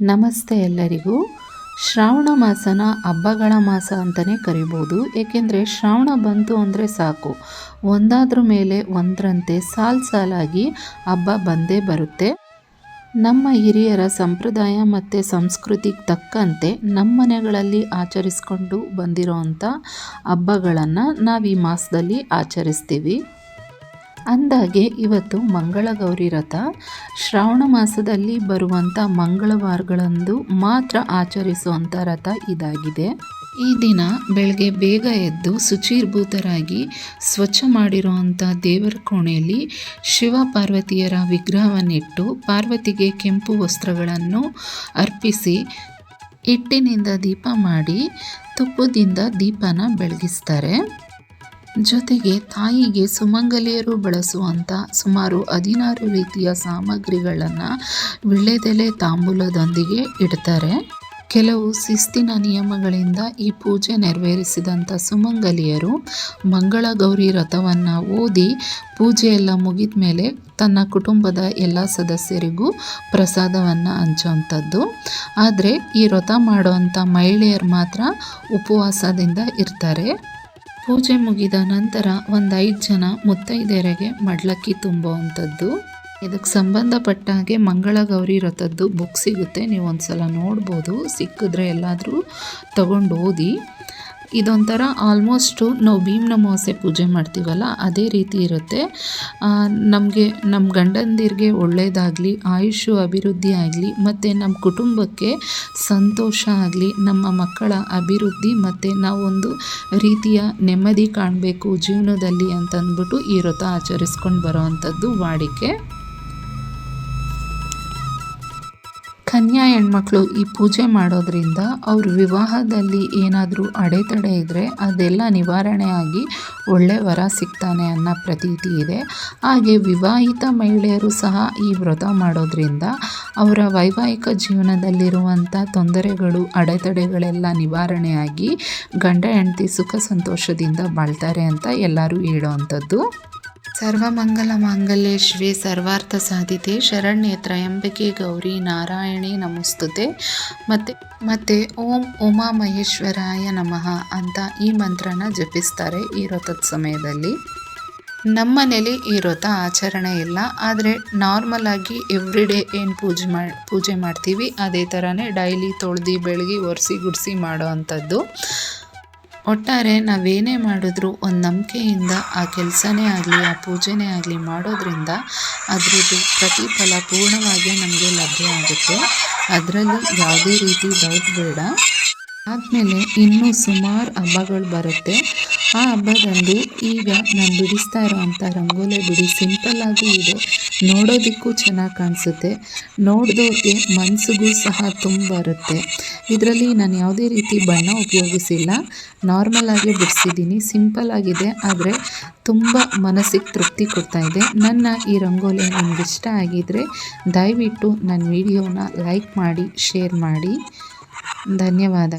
ನಮಸ್ತೆ ಎಲ್ಲರಿಗೂ. ಶ್ರಾವಣ ಮಾಸನ ಹಬ್ಬಗಳ ಮಾಸ ಅಂತಲೇ ಕರಿಬೋದು. ಏಕೆಂದರೆ ಶ್ರಾವಣ ಬಂತು ಅಂದರೆ ಸಾಕು, ಒಂದಾದ್ರ ಮೇಲೆ ಒಂದರಂತೆ ಸಾಲಾಗಿ ಹಬ್ಬ ಬಂದೇ ಬರುತ್ತೆ. ನಮ್ಮ ಹಿರಿಯರ ಸಂಪ್ರದಾಯ ಮತ್ತು ಸಂಸ್ಕೃತಿಗೆ ತಕ್ಕಂತೆ ನಮ್ಮ ಮನೆಗಳಲ್ಲಿ ಆಚರಿಸ್ಕೊಂಡು ಬಂದಿರೋವಂಥ ಹಬ್ಬಗಳನ್ನು ನಾವು ಈ ಮಾಸದಲ್ಲಿ ಆಚರಿಸ್ತೀವಿ. ಅಂದಾಗೆ ಇವತ್ತು ಮಂಗಳಗೌರಿ ವ್ರತ ಶ್ರಾವಣ ಮಾಸದಲ್ಲಿ ಬರುವಂಥ ಮಂಗಳವಾರಗಳಂದು ಮಾತ್ರ ಆಚರಿಸುವಂಥ ವ್ರತ ಇದಾಗಿದೆ. ಈ ದಿನ ಬೆಳಗ್ಗೆ ಬೇಗ ಎದ್ದು ಶುಚಿರ್ಭೂತರಾಗಿ ಸ್ವಚ್ಛ ಮಾಡಿರುವಂಥ ದೇವರ ಕೋಣೆಯಲ್ಲಿ ಶಿವ ಪಾರ್ವತಿಯರ ವಿಗ್ರಹವನ್ನಿಟ್ಟು ಪಾರ್ವತಿಗೆ ಕೆಂಪು ವಸ್ತ್ರಗಳನ್ನು ಅರ್ಪಿಸಿ ಹಿಟ್ಟಿನಿಂದ ದೀಪ ಮಾಡಿ ತುಪ್ಪದಿಂದ ದೀಪನ ಬೆಳಗಿಸ್ತಾರೆ. ಜೊತೆಗೆ ತಾಯಿಗೆ ಸುಮಂಗಲಿಯರು ಬಳಸುವಂಥ ಸುಮಾರು 16 ರೀತಿಯ ಸಾಮಗ್ರಿಗಳನ್ನು ವಿಳ್ಯದೆಲೆ ತಾಂಬೂಲದೊಂದಿಗೆ ಇಡ್ತಾರೆ. ಕೆಲವು ಶಿಸ್ತಿನ ನಿಯಮಗಳಿಂದ ಈ ಪೂಜೆ ನೆರವೇರಿಸಿದಂಥ ಸುಮಂಗಲಿಯರು ಮಂಗಳಗೌರಿ ವ್ರತವನ್ನು ಓದಿ ಪೂಜೆಯೆಲ್ಲ ಮುಗಿದ ಮೇಲೆ ತನ್ನ ಕುಟುಂಬದ ಎಲ್ಲ ಸದಸ್ಯರಿಗೂ ಪ್ರಸಾದವನ್ನು ಹಂಚುವಂಥದ್ದು. ಆದರೆ ಈ ವ್ರತ ಮಾಡುವಂಥ ಮಹಿಳೆಯರು ಮಾತ್ರ ಉಪವಾಸದಿಂದ ಇರ್ತಾರೆ. ಪೂಜೆ ಮುಗಿದ ನಂತರ ಒಂದು 5 ಜನ ಮುತ್ತೈದೆಯರಿಗೆ ಮಡ್ಲಕ್ಕಿ ತುಂಬುವಂಥದ್ದು. ಇದಕ್ಕೆ ಸಂಬಂಧಪಟ್ಟ ಹಾಗೆ ಮಂಗಳಗೌರಿ ವ್ರತದ್ದು ಬುಕ್ ಸಿಗುತ್ತೆ, ನೀವು ಒಂದ್ಸಲ ನೋಡ್ಬೋದು. ಸಿಕ್ಕಿದ್ರೆ ಎಲ್ಲಾದರೂ ತಗೊಂಡು ಓದಿ. ಇದೊಂಥರ ಆಲ್ಮೋಸ್ಟು ನಾವು ಭೀಮನ ಅಮಾವಾಸ್ಯೆ ಪೂಜೆ ಮಾಡ್ತೀವಲ್ಲ ಅದೇ ರೀತಿ ಇರುತ್ತೆ. ನಮಗೆ ನಮ್ಮ ಗಂಡಂದಿರಿಗೆ ಒಳ್ಳೆಯದಾಗಲಿ, ಆಯುಷು ಅಭಿವೃದ್ಧಿ ಆಗಲಿ, ಮತ್ತು ನಮ್ಮ ಕುಟುಂಬಕ್ಕೆ ಸಂತೋಷ ಆಗಲಿ, ನಮ್ಮ ಮಕ್ಕಳ ಅಭಿವೃದ್ಧಿ ಮತ್ತು ನಾವೊಂದು ರೀತಿಯ ನೆಮ್ಮದಿ ಕಾಣಬೇಕು ಜೀವನದಲ್ಲಿ ಅಂತಂದ್ಬಿಟ್ಟು ಈ ವ್ರತ ಆಚರಿಸ್ಕೊಂಡು ಬರೋವಂಥದ್ದು ವಾಡಿಕೆ. ಕನ್ಯಾ ಹೆಣ್ಮಕ್ಳು ಈ ಪೂಜೆ ಮಾಡೋದ್ರಿಂದ ಅವ್ರ ವಿವಾಹದಲ್ಲಿ ಏನಾದರೂ ಅಡೆತಡೆ ಇದ್ದರೆ ಅದೆಲ್ಲ ನಿವಾರಣೆ ಆಗಿ ಒಳ್ಳೆ ವರ ಸಿಗ್ತಾನೆ ಅನ್ನೋ ಪ್ರತೀತಿ ಇದೆ. ಹಾಗೆ ವಿವಾಹಿತ ಮಹಿಳೆಯರು ಸಹ ಈ ವ್ರತ ಮಾಡೋದ್ರಿಂದ ಅವರ ವೈವಾಹಿಕ ಜೀವನದಲ್ಲಿರುವಂಥ ತೊಂದರೆಗಳು, ಅಡೆತಡೆಗಳೆಲ್ಲ ನಿವಾರಣೆಯಾಗಿ ಗಂಡ ಹೆಂಡತಿ ಸುಖ ಸಂತೋಷದಿಂದ ಬಾಳ್ತಾರೆ ಅಂತ ಎಲ್ಲರೂ ಹೇಳೋವಂಥದ್ದು. ಸರ್ವಮಂಗಲ ಮಾಂಗಲ್ಯೆ ಶಿವೆ ಸರ್ವಾರ್ಥ ಸಾಧಿತೆ ಶರಣ್ಯೆ ತ್ರ್ಯಂಬಕೆ ಗೌರಿ ನಾರಾಯಣಿ ನಮಸ್ತುತೆ ಮತ್ತು ಓಂ ಉಮಾ ಮಹೇಶ್ವರಾಯ ನಮಃ ಅಂತ ಈ ಮಂತ್ರನ ಜಪಿಸ್ತಾರೆ ಈ ವ್ರತದ ಸಮಯದಲ್ಲಿ. ನಮ್ಮ ಮನೇಲಿ ಈ ವ್ರತ ಆಚರಣೆ ಇಲ್ಲ, ಆದರೆ ನಾರ್ಮಲ್ ಆಗಿ ಎವ್ರಿಡೇ ಏನು ಪೂಜೆ ಮಾಡ್ತೀವಿ ಅದೇ ಥರನೇ ಡೈಲಿ ತೊಳೆದು ಬೆಳಗಿ ಒರೆಸಿ ಗುಡಿಸಿ ಮಾಡೋ ಅಂಥದ್ದು. ಒಟ್ಟಾರೆ ನಾವೇನೇ ಮಾಡಿದ್ರೂ ಒಂದು ನಂಬಿಕೆಯಿಂದ ಆ ಕೆಲಸನೇ ಆಗಲಿ, ಆ ಪೂಜೆನೇ ಆಗಲಿ ಮಾಡೋದ್ರಿಂದ ಅದರದ್ದು ಪ್ರತಿಫಲ ಪೂರ್ಣವಾಗಿ ನಮಗೆ ಲಭ್ಯ ಆಗುತ್ತೆ. ಅದರಲ್ಲಿ ಯಾವುದೇ ರೀತಿ ಡೌಟ್ ಬೇಡ. ಆದಮೇಲೆ ಇನ್ನೂ ಸುಮಾರು ಹಬ್ಬಗಳು ಬರುತ್ತೆ. ಆ ಹಬ್ಬದಂದು ಈಗ ನಾನು ಬಿಡಿಸ್ತಾ ಇರೋವಂಥ ರಂಗೋಲಿ ಬಿಡಿ ಸಿಂಪಲ್ಲಾಗೂ ಇದೆ, ನೋಡೋದಕ್ಕೂ ಚೆನ್ನಾಗಿ ಕಾಣಿಸುತ್ತೆ, ನೋಡಿದವ್ರಿಗೆ ಮನಸ್ಸಿಗೂ ಸಹ ತುಂಬ ಬರುತ್ತೆ. ಇದರಲ್ಲಿ ನಾನು ಯಾವುದೇ ರೀತಿ ಬಣ್ಣ ಉಪಯೋಗಿಸಿಲ್ಲ, ನಾರ್ಮಲಾಗಿ ಬಿಡಿಸಿದ್ದೀನಿ. ಸಿಂಪಲ್ ಆಗಿದೆ, ಆದರೆ ತುಂಬ ಮನಸ್ಸಿಗೆ ತೃಪ್ತಿ ಕೊಡ್ತಾ ಇದೆ. ನನ್ನ ಈ ರಂಗೋಲಿ ನಿಮ್ಗೆ ಇಷ್ಟ ಆಗಿದ್ದರೆ ದಯವಿಟ್ಟು ನನ್ನ ವಿಡಿಯೋನ ಲೈಕ್ ಮಾಡಿ, ಶೇರ್ ಮಾಡಿ. ಧನ್ಯವಾದ.